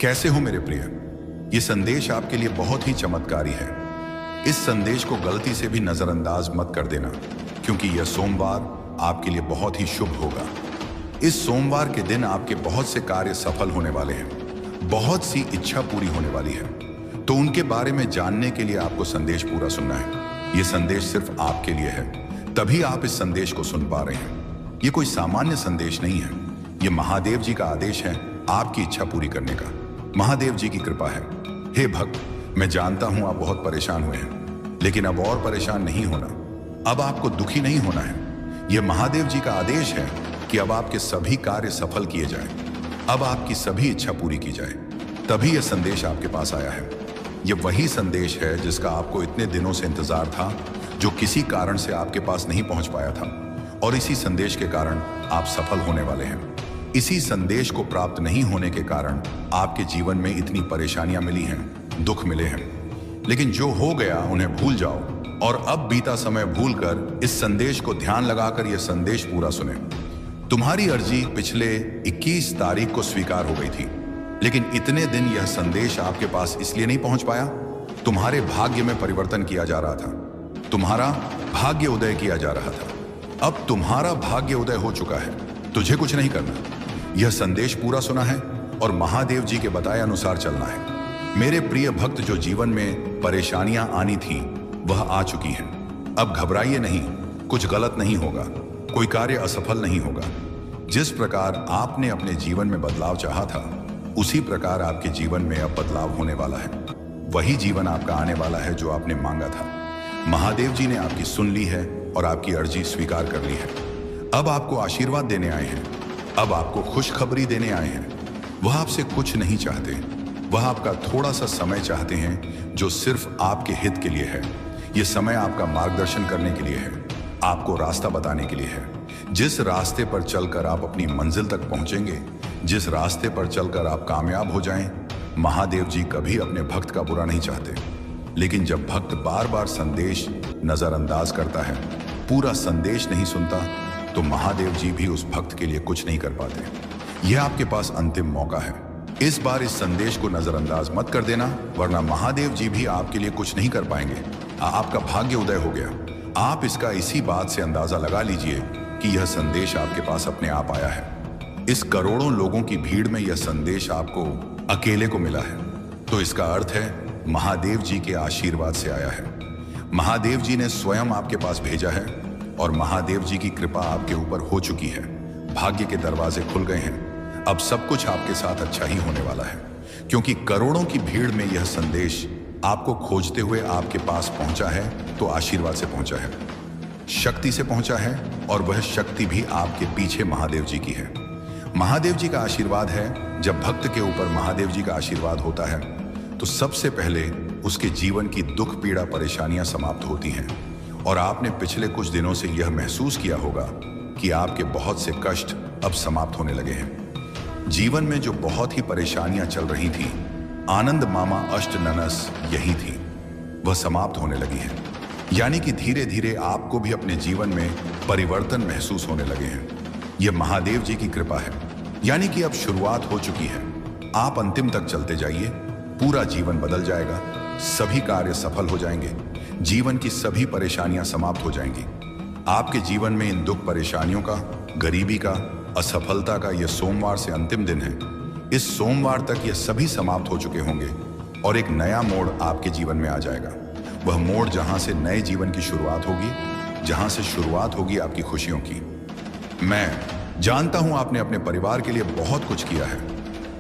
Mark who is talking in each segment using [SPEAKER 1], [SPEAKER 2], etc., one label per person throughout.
[SPEAKER 1] कैसे हो मेरे प्रिय? ये संदेश आपके लिए बहुत ही चमत्कारी है। इस संदेश को गलती से भी नजरअंदाज मत कर देना, क्योंकि यह सोमवार आपके लिए बहुत ही शुभ होगा। इस सोमवार के दिन आपके बहुत से कार्य सफल होने वाले हैं, बहुत सी इच्छा पूरी होने वाली है। तो उनके बारे में जानने के लिए आपको संदेश पूरा सुनना है। यह संदेश सिर्फ आपके लिए है, तभी आप इस संदेश को सुन पा रहे हैं। यह कोई सामान्य संदेश नहीं है, यह महादेव जी का आदेश है आपकी इच्छा पूरी करने का। महादेव जी की कृपा है। हे भक्त, मैं जानता हूं आप बहुत परेशान हुए हैं, लेकिन अब और परेशान नहीं होना। अब आपको दुखी नहीं होना है। यह महादेव जी का आदेश है कि अब आपके सभी कार्य सफल किए जाएं, अब आपकी सभी इच्छा पूरी की जाए। तभी यह संदेश आपके पास आया है। यह वही संदेश है जिसका आपको इतने दिनों से इंतजार था, जो किसी कारण से आपके पास नहीं पहुंच पाया था, और इसी संदेश के कारण आप सफल होने वाले हैं। इसी संदेश को प्राप्त नहीं होने के कारण आपके जीवन में इतनी परेशानियां मिली हैं, दुख मिले हैं। लेकिन जो हो गया उन्हें भूल जाओ और अब बीता समय भूलकर इस संदेश को ध्यान लगाकर यह संदेश पूरा सुने। तुम्हारी अर्जी पिछले 21 तारीख को स्वीकार हो गई थी, लेकिन इतने दिन यह संदेश आपके पास इसलिए नहीं पहुंच पाया। तुम्हारे भाग्य में परिवर्तन किया जा रहा था, तुम्हारा भाग्य उदय किया जा रहा था। अब तुम्हारा भाग्य उदय हो चुका है, तुझे कुछ नहीं करना। यह संदेश पूरा सुना है और महादेव जी के बताए अनुसार चलना है। मेरे प्रिय भक्त, जो जीवन में परेशानियां आनी थी वह आ चुकी हैं। अब घबराइए नहीं, कुछ गलत नहीं होगा, कोई कार्य असफल नहीं होगा। जिस प्रकार आपने अपने जीवन में बदलाव चाहा था, उसी प्रकार आपके जीवन में अब बदलाव होने वाला है। वही जीवन आपका आने वाला है जो आपने मांगा था। महादेव जी ने आपकी सुन ली है और आपकी अर्जी स्वीकार कर ली है। अब आपको आशीर्वाद देने आए हैं, अब आपको खुशखबरी देने आए हैं। वह आपसे कुछ नहीं चाहते, वह आपका थोड़ा सा समय चाहते हैं, जो सिर्फ आपके हित के लिए है। यह समय आपका मार्गदर्शन करने के लिए है, आपको रास्ता बताने के लिए है। जिस रास्ते पर चलकर आप अपनी मंजिल तक पहुंचेंगे, जिस रास्ते पर चलकर आप कामयाब हो जाएं, महादेव जी कभी अपने भक्त का बुरा नहीं चाहते। लेकिन जब भक्त बार बार संदेश नजरअंदाज करता है, पूरा संदेश नहीं सुनता, तो महादेव जी भी उस भक्त के लिए कुछ नहीं कर पाते। यह आपके पास अंतिम मौका है। इस बार इस संदेश को नजरअंदाज मत कर देना, वरना महादेव जी भी आपके लिए कुछ नहीं कर पाएंगे। आपका भाग्य उदय हो गया। आप इसका इसी बात से अंदाजा लगा लीजिए कि यह संदेश आपके पास अपने आप आया है। इस करोड़ों लोगों की भीड़ में यह संदेश आपको अकेले को मिला है, तो इसका अर्थ है महादेव जी के आशीर्वाद से आया है। महादेव जी ने स्वयं आपके पास भेजा है और महादेव जी की कृपा आपके ऊपर हो चुकी है। भाग्य के दरवाजे खुल गए हैं। अब सब कुछ आपके साथ अच्छा ही होने वाला है, क्योंकि करोड़ों की भीड़ में यह संदेश आपको खोजते हुए आपके पास पहुंचा है, तो आशीर्वाद से पहुंचा है, शक्ति से पहुंचा है, और वह शक्ति भी आपके पीछे महादेव जी की है। महादेव जी का आशीर्वाद है। जब भक्त के ऊपर महादेव जी का आशीर्वाद होता है, तो सबसे पहले उसके जीवन की दुख, पीड़ा, परेशानियां समाप्त होती हैं। और आपने पिछले कुछ दिनों से यह महसूस किया होगा कि आपके बहुत से कष्ट अब समाप्त होने लगे हैं। जीवन में जो बहुत ही परेशानियां चल रही थी, आनंद मामा अष्टननस यही थी, वह समाप्त होने लगी है। यानी कि धीरे धीरे आपको भी अपने जीवन में परिवर्तन महसूस होने लगे हैं। यह महादेव जी की कृपा है। यानी कि अब शुरुआत हो चुकी है। आप अंतिम तक चलते जाइए, पूरा जीवन बदल जाएगा, सभी कार्य सफल हो जाएंगे, जीवन की सभी परेशानियां समाप्त हो जाएंगी। आपके जीवन में इन दुख, परेशानियों का, गरीबी का, असफलता का यह सोमवार से अंतिम दिन है। इस सोमवार तक यह सभी समाप्त हो चुके होंगे और एक नया मोड़ आपके जीवन में आ जाएगा। वह मोड़ जहां से नए जीवन की शुरुआत होगी, जहां से शुरुआत होगी आपकी खुशियों की। मैं जानता हूं आपने अपने परिवार के लिए बहुत कुछ किया है,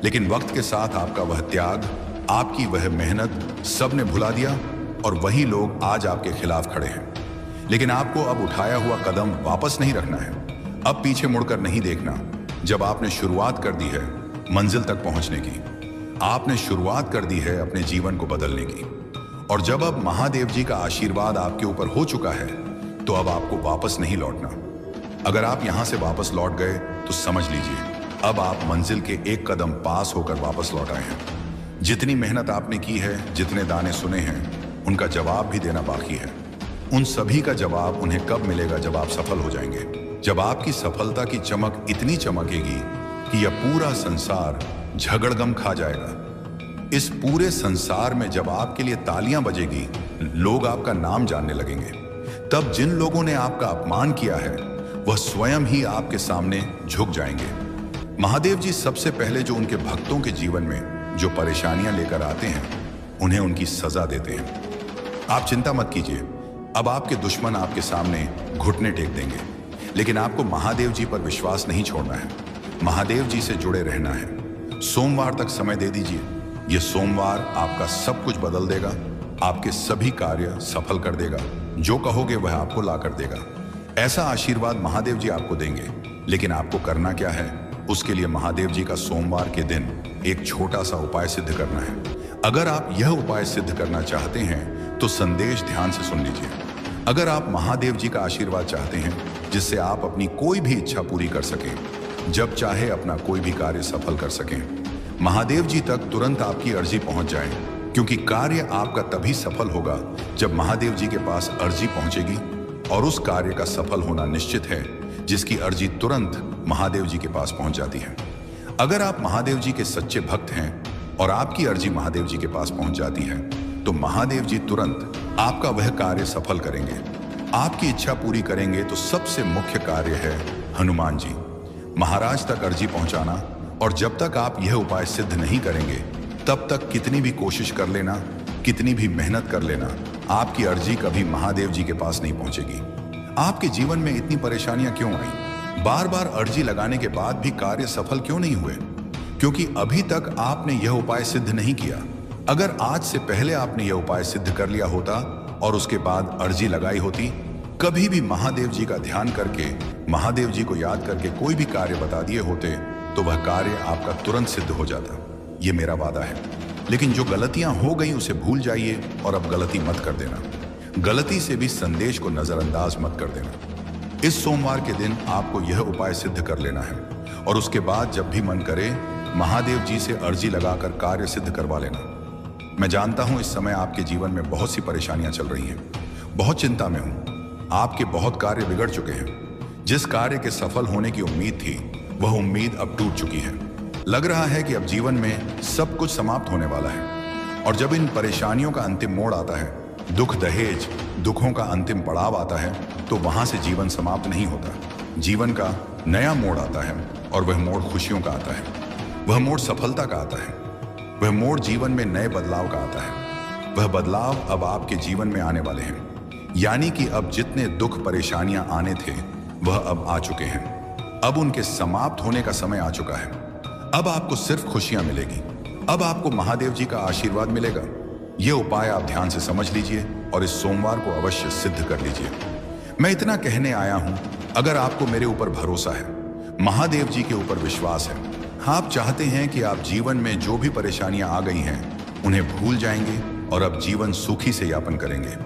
[SPEAKER 1] लेकिन वक्त के साथ आपका वह त्याग, आपकी वह मेहनत सबने भुला दिया, और वही लोग आज आपके खिलाफ खड़े हैं। लेकिन आपको अब उठाया हुआ कदम वापस नहीं रखना है, अब पीछे मुड़कर नहीं देखना। जब आपने शुरुआत कर दी है मंजिल तक पहुंचने की, आपने शुरुआत कर दी है अपने जीवन को बदलने की, और जब अब महादेव जी का आशीर्वाद आपके ऊपर हो चुका है, तो अब आपको वापस नहीं लौटना। अगर आप यहां से वापस लौट गए तो समझ लीजिए अब आप मंजिल के एक कदम पास होकर वापस लौट आए हैं। जितनी मेहनत आपने की है, जितने दाने सुने हैं, उनका जवाब भी देना बाकी है। उन सभी का जवाब उन्हें कब मिलेगा? जब आप सफल हो जाएंगे, जब आपकी सफलता की चमक इतनी चमकेगी कि यह पूरा संसार झगड़गम खा जाएगा। इस पूरे संसार में जब आपके लिए तालियां बजेगी, लोग आपका नाम जानने लगेंगे। तब जिन लोगों ने आपका अपमान किया है वह स्वयं ही आपके सामने झुक जाएंगे। महादेव जी सबसे पहले जो उनके भक्तों के जीवन में जो परेशानियां लेकर आते हैं, उन्हें उनकी सजा देते हैं। आप चिंता मत कीजिए, अब आपके दुश्मन आपके सामने घुटने टेक देंगे, लेकिन आपको महादेव जी पर विश्वास नहीं छोड़ना है। महादेव जी से जुड़े रहना है। सोमवार तक समय दे दीजिए। यह सोमवार आपका सब कुछ बदल देगा, आपके सभी कार्य सफल कर देगा। जो कहोगे वह आपको ला कर देगा। ऐसा आशीर्वाद महादेव जी आपको देंगे। लेकिन आपको करना क्या है? उसके लिए महादेव जी का सोमवार के दिन एक छोटा सा उपाय सिद्ध करना है। अगर आप यह उपाय सिद्ध करना चाहते हैं तो संदेश ध्यान से सुन लीजिए। अगर आप महादेव जी का आशीर्वाद चाहते हैं जिससे आप अपनी कोई भी इच्छा पूरी कर सकें, जब चाहे अपना कोई भी कार्य सफल कर सकें, महादेव जी तक तुरंत आपकी अर्जी पहुंच जाए, क्योंकि कार्य आपका तभी सफल होगा जब महादेव जी के पास अर्जी पहुंचेगी। और उस कार्य का सफल होना निश्चित है जिसकी अर्जी तुरंत महादेव जी के पास पहुंच जाती है। अगर आप महादेव जी के सच्चे भक्त हैं और आपकी अर्जी महादेव जी के पास पहुंच जाती है तो महादेव जी तुरंत आपका वह कार्य सफल करेंगे, आपकी इच्छा पूरी करेंगे। तो सबसे मुख्य कार्य है हनुमान जी महाराज तक अर्जी पहुंचाना। और जब तक आप यह उपाय सिद्ध नहीं करेंगे तब तक कितनी भी कोशिश कर लेना, कितनी भी मेहनत कर लेना, आपकी अर्जी कभी महादेव जी के पास नहीं पहुंचेगी। आपके जीवन में इतनी परेशानियां क्यों आई? बार बार अर्जी लगाने के बाद भी कार्य सफल क्यों नहीं हुए? क्योंकि अभी तक आपने यह उपाय सिद्ध नहीं किया। अगर आज से पहले आपने यह उपाय सिद्ध कर लिया होता और उसके बाद अर्जी लगाई होती, कभी भी महादेव जी का ध्यान करके, महादेव जी को याद करके कोई भी कार्य बता दिए होते तो वह कार्य आपका तुरंत सिद्ध हो जाता। ये मेरा वादा है। लेकिन जो गलतियां हो गई उसे भूल जाइए और अब गलती मत कर देना। गलती से भी संदेश को नजरअंदाज मत कर देना। इस सोमवार के दिन आपको यह उपाय सिद्ध कर लेना है और उसके बाद जब भी मन करे महादेव जी से अर्जी लगाकर कार्य सिद्ध करवा लेना। मैं जानता हूं इस समय आपके जीवन में बहुत सी परेशानियां चल रही हैं, बहुत चिंता में हूं। आपके बहुत कार्य बिगड़ चुके हैं। जिस कार्य के सफल होने की उम्मीद थी वह उम्मीद अब टूट चुकी है। लग रहा है कि अब जीवन में सब कुछ समाप्त होने वाला है। और जब इन परेशानियों का अंतिम मोड़ आता है, दुख दहेज दुखों का अंतिम पड़ाव आता है, तो वहां से जीवन समाप्त नहीं होता। जीवन का नया मोड़ आता है और वह मोड़ खुशियों का आता है, वह मोड़ सफलता का आता है, वह मोड़ जीवन में नए बदलाव का आता है। वह बदलाव अब आपके जीवन में आने वाले हैं। यानी कि अब जितने दुख परेशानियां आने थे वह अब आ चुके हैं। अब उनके समाप्त होने का समय आ चुका है। अब आपको सिर्फ खुशियां मिलेगी। अब आपको महादेव जी का आशीर्वाद मिलेगा। यह उपाय आप ध्यान से समझ लीजिए और इस सोमवार को अवश्य सिद्ध कर लीजिए। मैं इतना कहने आया हूं, अगर आपको मेरे ऊपर भरोसा है, महादेव जी के ऊपर विश्वास है, आप चाहते हैं कि आप जीवन में जो भी परेशानियां आ गई हैं उन्हें भूल जाएंगे और अब जीवन सुखी से यापन करेंगे।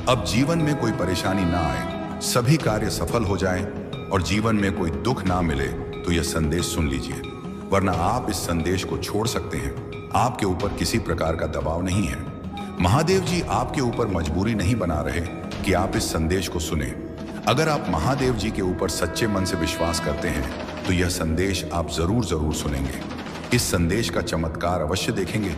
[SPEAKER 1] अब जीवन में कोई परेशानी ना आए, सभी कार्य सफल हो जाएं और जीवन में कोई दुख ना मिले, तो यह संदेश सुन लीजिए। वरना आप इस संदेश को छोड़ सकते हैं। आपके ऊपर किसी प्रकार का दबाव नहीं है। महादेव जी आपके ऊपर मजबूरी नहीं बना रहे कि आप इस संदेश को सुने। अगर आप महादेव जी के ऊपर सच्चे मन से विश्वास करते हैं तो यह संदेश आप जरूर सुनेंगे। इस संदेश का चमत्कार अवश्य देखेंगे।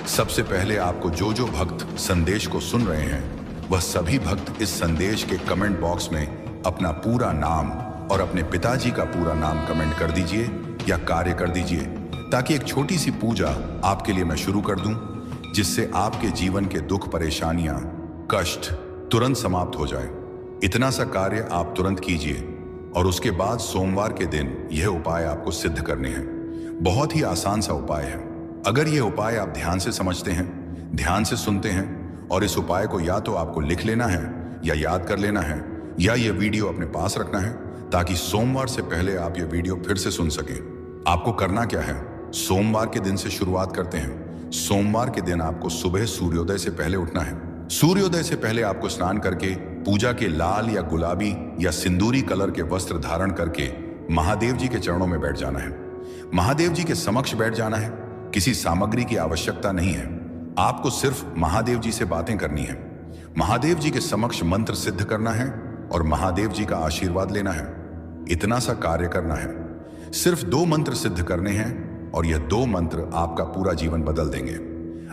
[SPEAKER 1] सबसे पहले आपको जो भक्त संदेश को सुन रहे हैं वह सभी भक्त इस संदेश के कमेंट बॉक्स में अपना पूरा नाम और अपने पिताजी का पूरा नाम कमेंट कर दीजिए या कार्य कर दीजिए, ताकि एक छोटी सी पूजा आपके लिए मैं शुरू कर दूं, जिससे आपके जीवन के दुख परेशानियां कष्ट तुरंत समाप्त हो जाए। इतना सा कार्य आप तुरंत कीजिए और उसके बाद सोमवार के दिन यह उपाय आपको सिद्ध करने हैं। बहुत ही आसान सा उपाय है। अगर यह उपाय आप ध्यान से समझते हैं, ध्यान से सुनते हैं और इस उपाय को या तो आपको लिख लेना है या याद कर लेना है या यह वीडियो अपने पास रखना है, ताकि सोमवार से पहले आप यह वीडियो फिर से सुन सकें। आपको करना क्या है? सोमवार के दिन से शुरुआत करते हैं। सोमवार के दिन आपको सुबह सूर्योदय से पहले उठना है। सूर्योदय से पहले आपको स्नान करके पूजा के लाल या गुलाबी या सिंदूरी कलर के वस्त्र धारण करके महादेव जी के चरणों में बैठ जाना है। महादेव जी के समक्ष बैठ जाना है। किसी सामग्री की आवश्यकता नहीं है। आपको सिर्फ महादेव जी से बातें करनी है। महादेव जी के समक्ष मंत्र सिद्ध करना है और महादेव जी का आशीर्वाद लेना है। इतना सा कार्य करना है। सिर्फ 2 मंत्र सिद्ध करने हैं और यह 2 मंत्र आपका पूरा जीवन बदल देंगे।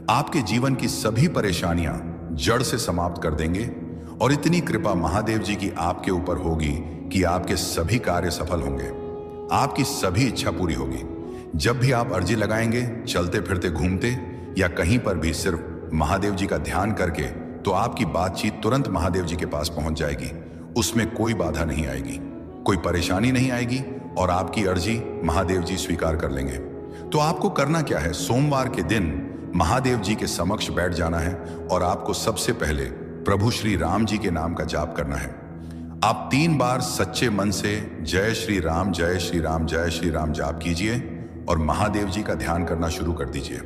[SPEAKER 1] आपके जीवन की सभी परेशानियां जड़ से समाप्त कर देंगे और इतनी कृपा महादेव जी की आपके ऊपर होगी कि आपके सभी कार्य सफल होंगे, आपकी सभी इच्छा पूरी होगी। जब भी आप अर्जी लगाएंगे, चलते फिरते घूमते या कहीं पर भी सिर्फ महादेव जी का ध्यान करके, तो आपकी बातचीत तुरंत महादेव जी के पास पहुंच जाएगी। उसमें कोई बाधा नहीं आएगी, कोई परेशानी नहीं आएगी और आपकी अर्जी महादेव जी स्वीकार कर लेंगे। तो आपको करना क्या है? सोमवार के दिन महादेव जी के समक्ष बैठ जाना है और आपको सबसे पहले प्रभु श्री राम जी के नाम का जाप करना है। आप 3 बार सच्चे मन से जय श्री राम जय श्री राम जय श्री राम जाप कीजिए और महादेव जी का ध्यान करना शुरू कर दीजिए।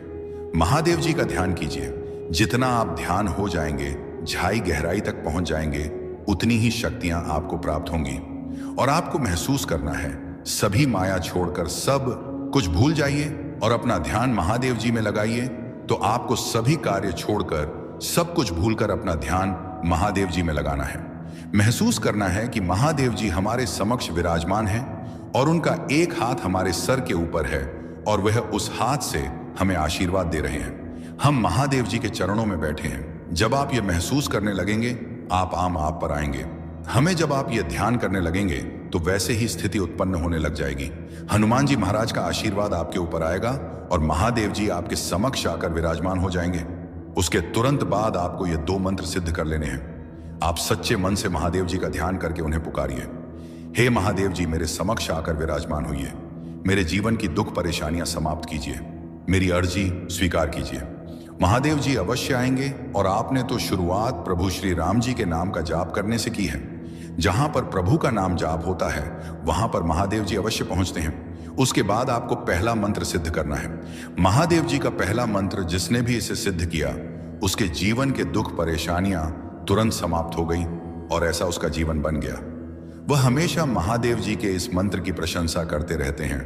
[SPEAKER 1] महादेव जी का ध्यान कीजिए। जितना आप ध्यान हो जाएंगे, झाई गहराई तक पहुंच जाएंगे, उतनी ही शक्तियां आपको प्राप्त होंगी। और आपको महसूस करना है, सभी माया छोड़कर सब कुछ भूल जाइए और अपना ध्यान महादेव जी में लगाइए। तो आपको सभी कार्य छोड़कर, सब कुछ भूलकर अपना ध्यान महादेव जी में लगाना है। महसूस करना है कि महादेव जी हमारे समक्ष विराजमान हैं और उनका एक हाथ हमारे सर के ऊपर है और वह उस हाथ से हमें आशीर्वाद दे रहे हैं। हम महादेव जी के चरणों में बैठे हैं। जब आप ये महसूस करने लगेंगे, आप पर आएंगे। हमें जब आप ये ध्यान करने लगेंगे तो वैसे ही स्थिति उत्पन्न होने लग जाएगी। हनुमान जी महाराज का आशीर्वाद आपके ऊपर आएगा और महादेव जी आपके समक्ष आकर विराजमान हो जाएंगे। उसके तुरंत बाद आपको ये 2 मंत्र सिद्ध कर लेने हैं। आप सच्चे मन से महादेव जी का ध्यान करके उन्हें पुकारिए। हे महादेव जी, मेरे समक्ष आकर विराजमान होइए। मेरे जीवन की दुख परेशानियां समाप्त कीजिए। मेरी अर्जी स्वीकार कीजिए। महादेव जी अवश्य आएंगे और आपने तो शुरुआत प्रभु श्री राम जी के नाम का जाप करने से की है। जहां पर प्रभु का नाम जाप होता है, वहां पर महादेव जी अवश्य पहुंचते हैं। उसके बाद आपको पहला मंत्र सिद्ध करना है। महादेव जी का पहला मंत्र जिसने भी इसे सिद्ध किया, उसके जीवन के दुख परेशानियां तुरंत समाप्त हो गई और ऐसा उसका जीवन बन गया। वह हमेशा महादेव जी के इस मंत्र की प्रशंसा करते रहते हैं,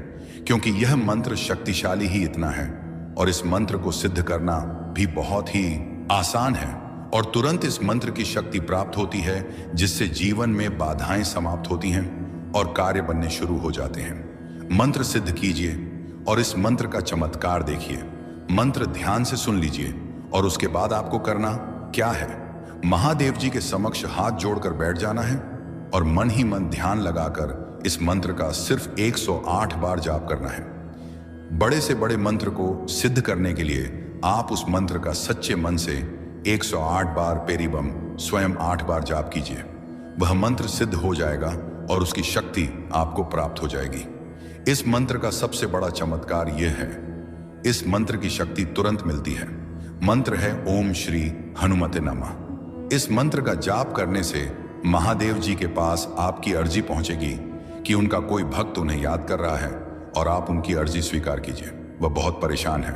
[SPEAKER 1] क्योंकि यह मंत्र शक्तिशाली ही इतना है और इस मंत्र को सिद्ध करना भी बहुत ही आसान है और तुरंत इस मंत्र की शक्ति प्राप्त होती है, जिससे जीवन में बाधाएं समाप्त होती हैं और कार्य बनने शुरू हो जाते हैं। मंत्र सिद्ध कीजिए और इस मंत्र का चमत्कार देखिए। मंत्र ध्यान से सुन लीजिए और उसके बाद आपको करना क्या है? महादेव जी के समक्ष हाथ जोड़कर बैठ जाना है और मन ही मन ध्यान लगाकर इस मंत्र का सिर्फ 108 बार जाप करना है। बड़े से बड़े मंत्र को सिद्ध करने के लिए आप उस मंत्र का सच्चे मन से 108 बार पेरीबम स्वयं 8 बार जाप कीजिए। वह मंत्र सिद्ध हो जाएगा और उसकी शक्ति आपको प्राप्त हो जाएगी। इस मंत्र का सबसे बड़ा चमत्कार यह है, इस मंत्र की शक्ति तुरंत मिलती है। मंत्र है ओम श्री हनुमते नमः। इस मंत्र का जाप करने से महादेव जी के पास आपकी अर्जी पहुंचेगी कि उनका कोई भक्त उन्हें याद कर रहा है और आप उनकी अर्जी स्वीकार कीजिए। वह बहुत परेशान है,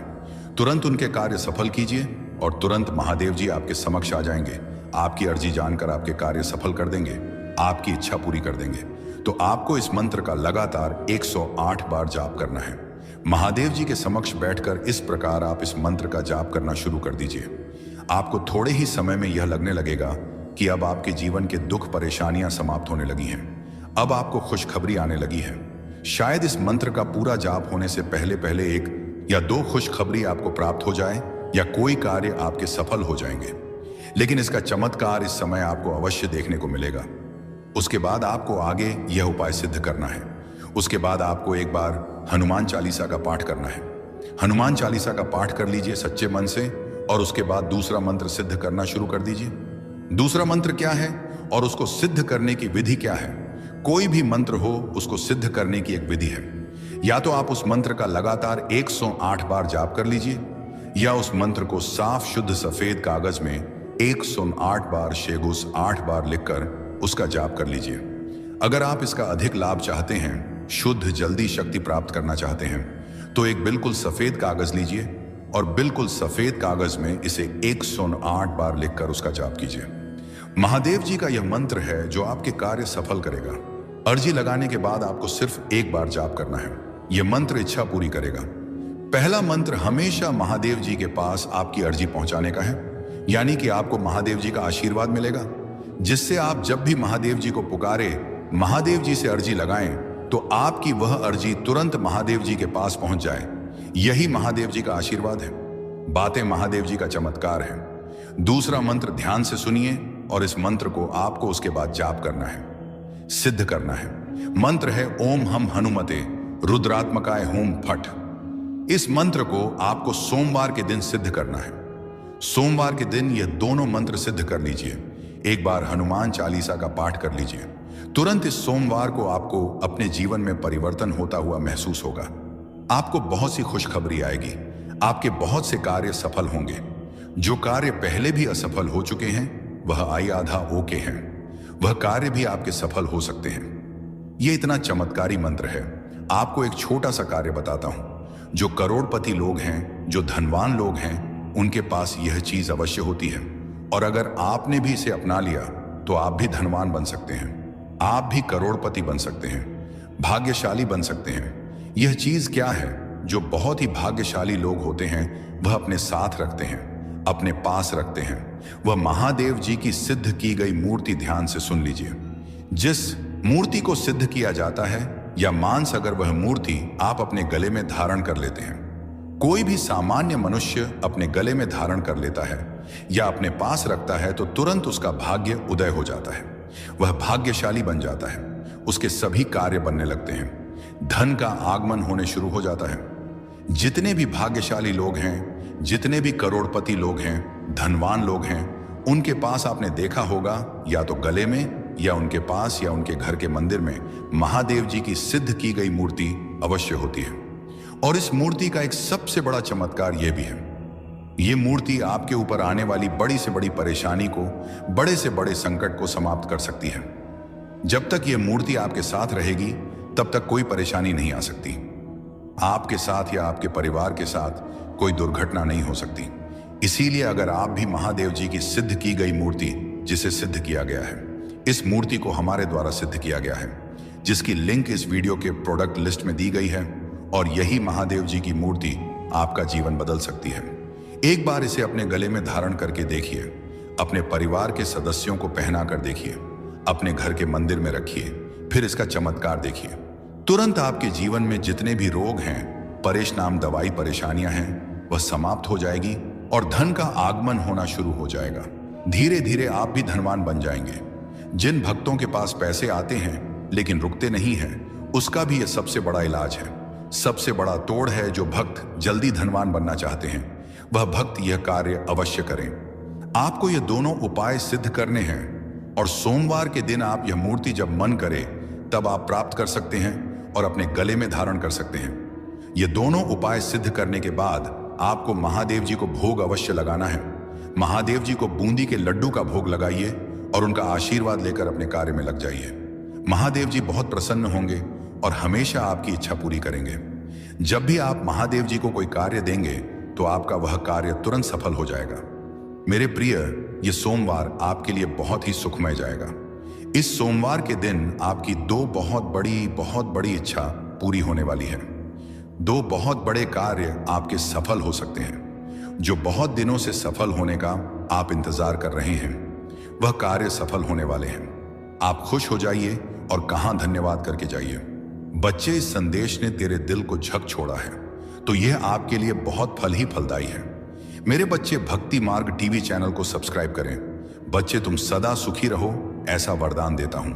[SPEAKER 1] तुरंत उनके कार्य सफल कीजिए और तुरंत महादेव जी आपके समक्ष आ जाएंगे। आपकी अर्जी जानकर आपके कार्य सफल कर देंगे, आपकी इच्छा पूरी कर देंगे। तो आपको इस मंत्र का लगातार 108 बार जाप करना है। महादेव जी के समक्ष बैठकर इस प्रकार आप इस मंत्र का जाप करना शुरू कर दीजिए। आपको थोड़े ही समय में यह लगने लगेगा कि अब आपके जीवन के दुख परेशानियां समाप्त होने लगी हैं। अब आपको खुशखबरी आने लगी है। शायद इस मंत्र का पूरा जाप होने से पहले 1 या 2 खुशखबरी आपको प्राप्त हो जाए या कोई कार्य आपके सफल हो जाएंगे, लेकिन इसका चमत्कार इस समय आपको अवश्य देखने को मिलेगा। उसके बाद आपको आगे यह उपाय सिद्ध करना है। उसके बाद आपको एक बार हनुमान चालीसा का पाठ करना है। हनुमान चालीसा का पाठ कर लीजिए सच्चे मन से और उसके बाद दूसरा मंत्र सिद्ध करना शुरू कर दीजिए। दूसरा मंत्र क्या है और उसको सिद्ध करने की विधि क्या है? कोई भी मंत्र हो, उसको सिद्ध करने की एक विधि है। या तो आप उस मंत्र का लगातार 108 बार जाप कर लीजिए या उस मंत्र को साफ शुद्ध सफेद कागज में 108 बार शेगुस 8 बार लिखकर उसका जाप कर लीजिए। अगर आप इसका अधिक लाभ चाहते हैं, शुद्ध जल्दी शक्ति प्राप्त करना चाहते हैं, तो एक बिल्कुल सफेद कागज लीजिए और बिल्कुल सफेद कागज में इसे 108 बार लिखकर उसका जाप कीजिए। महादेव जी का यह मंत्र है जो आपके कार्य सफल करेगा। अर्जी लगाने के बाद आपको सिर्फ एक बार जाप करना है। यह मंत्र इच्छा पूरी करेगा। पहला मंत्र हमेशा महादेव जी के पास आपकी अर्जी पहुंचाने का है, यानी कि आपको महादेव जी का आशीर्वाद मिलेगा, जिससे आप जब भी महादेव जी को पुकारे, महादेव जी से अर्जी लगाएं, तो आपकी वह अर्जी तुरंत महादेव जी के पास पहुंच जाए। यही महादेव जी का आशीर्वाद है। बातें महादेव जी का चमत्कार है। दूसरा मंत्र ध्यान से सुनिए और इस मंत्र को आपको उसके बाद जाप करना है, सिद्ध करना है। मंत्र है ओम हम हनुमते रुद्रात्मकाय हुम फट। इस मंत्र को आपको सोमवार के दिन सिद्ध करना है। सोमवार के दिन यह दोनों मंत्र सिद्ध कर लीजिए। एक बार हनुमान चालीसा का पाठ कर लीजिए। तुरंत इस सोमवार को आपको अपने जीवन में परिवर्तन होता हुआ महसूस होगा। आपको बहुत सी खुशखबरी आएगी। आपके बहुत से कार्य सफल होंगे। जो कार्य पहले भी असफल हो चुके हैं वह आई आधा ओके हैं। वह कार्य भी आपके सफल हो सकते हैं। यह इतना चमत्कारी मंत्र है। आपको एक छोटा सा कार्य बताता हूं। जो करोड़पति लोग हैं, जो धनवान लोग हैं, उनके पास यह चीज अवश्य होती है। और अगर आपने भी इसे अपना लिया तो आप भी धनवान बन सकते हैं। आप भी करोड़पति बन सकते हैं, भाग्यशाली बन सकते हैं। यह चीज क्या है जो बहुत ही भाग्यशाली लोग होते हैं वह अपने साथ रखते हैं, अपने पास रखते हैं? वह महादेव जी की सिद्ध की गई मूर्ति। ध्यान से सुन लीजिए। जिस मूर्ति को सिद्ध किया जाता है या मांस अगर वह मूर्ति आप अपने गले में धारण कर लेते हैं, कोई भी सामान्य मनुष्य अपने गले में धारण कर लेता है या अपने पास रखता है तो तुरंत उसका भाग्य उदय हो जाता है। वह भाग्यशाली बन जाता है। उसके सभी कार्य बनने लगते हैं। धन का आगमन होने शुरू हो जाता है। जितने भी भाग्यशाली लोग हैं, जितने भी करोड़पति लोग हैं, धनवान लोग हैं, उनके पास आपने देखा होगा या तो गले में या उनके पास या उनके घर के मंदिर में महादेव जी की सिद्ध की गई मूर्ति अवश्य होती है। और इस मूर्ति का एक सबसे बड़ा चमत्कार यह भी है, ये मूर्ति आपके ऊपर आने वाली बड़ी से बड़ी परेशानी को, बड़े से बड़े संकट को समाप्त कर सकती है। जब तक यह मूर्ति आपके साथ रहेगी तब तक कोई परेशानी नहीं आ सकती। आपके साथ या आपके परिवार के साथ कोई दुर्घटना नहीं हो सकती। इसीलिए अगर आप भी महादेव जी की सिद्ध की गई मूर्ति, जिसे सिद्ध किया गया है, इस मूर्ति को हमारे द्वारा सिद्ध किया गया है, जिसकी लिंक इस वीडियो के प्रोडक्ट लिस्ट में दी गई है, और यही महादेव जी की मूर्ति आपका जीवन बदल सकती है। एक बार इसे अपने गले में धारण करके देखिए। अपने परिवार के सदस्यों को पहना कर देखिए। अपने घर के मंदिर में रखिए। फिर इसका चमत्कार देखिए। तुरंत आपके जीवन में जितने भी रोग हैं, परेशान दवाई परेशानियां हैं, वह समाप्त हो जाएगी और धन का आगमन होना शुरू हो जाएगा। धीरे धीरे आप भी धनवान बन जाएंगे। जिन भक्तों के पास पैसे आते हैं लेकिन रुकते नहीं हैं, उसका भी यह सबसे बड़ा इलाज है। सबसे बड़ा तोड़ है। जो भक्त जल्दी धनवान बनना चाहते हैं वह भक्त यह कार्य अवश्य करें। आपको ये दोनों उपाय सिद्ध करने हैं और सोमवार के दिन आप यह मूर्ति जब मन करे तब आप प्राप्त कर सकते हैं और अपने गले में धारण कर सकते हैं। ये दोनों उपाय सिद्ध करने के बाद आपको महादेव जी को भोग अवश्य लगाना है। महादेव जी को बूंदी के लड्डू का भोग लगाइए और उनका आशीर्वाद लेकर अपने कार्य में लग जाइए। महादेव जी बहुत प्रसन्न होंगे और हमेशा आपकी इच्छा पूरी करेंगे। जब भी आप महादेव जी को कोई कार्य देंगे तो आपका वह कार्य तुरंत सफल हो जाएगा। मेरे प्रिय, ये सोमवार आपके लिए बहुत ही सुखमय जाएगा। इस सोमवार के दिन आपकी दो बहुत बड़ी इच्छा पूरी होने वाली है। दो बहुत बड़े कार्य आपके सफल हो सकते हैं। जो बहुत दिनों से सफल होने का आप इंतजार कर रहे हैं, वह कार्य सफल होने वाले हैं। आप खुश हो जाइए और कहां धन्यवाद करके जाइए। बच्चे, इस संदेश ने तेरे दिल को झक छोड़ा है तो यह आपके लिए बहुत फल ही फलदायी है। मेरे बच्चे, भक्ति मार्ग टीवी चैनल को सब्सक्राइब करें। बच्चे, तुम सदा सुखी रहो, ऐसा वरदान देता हूं।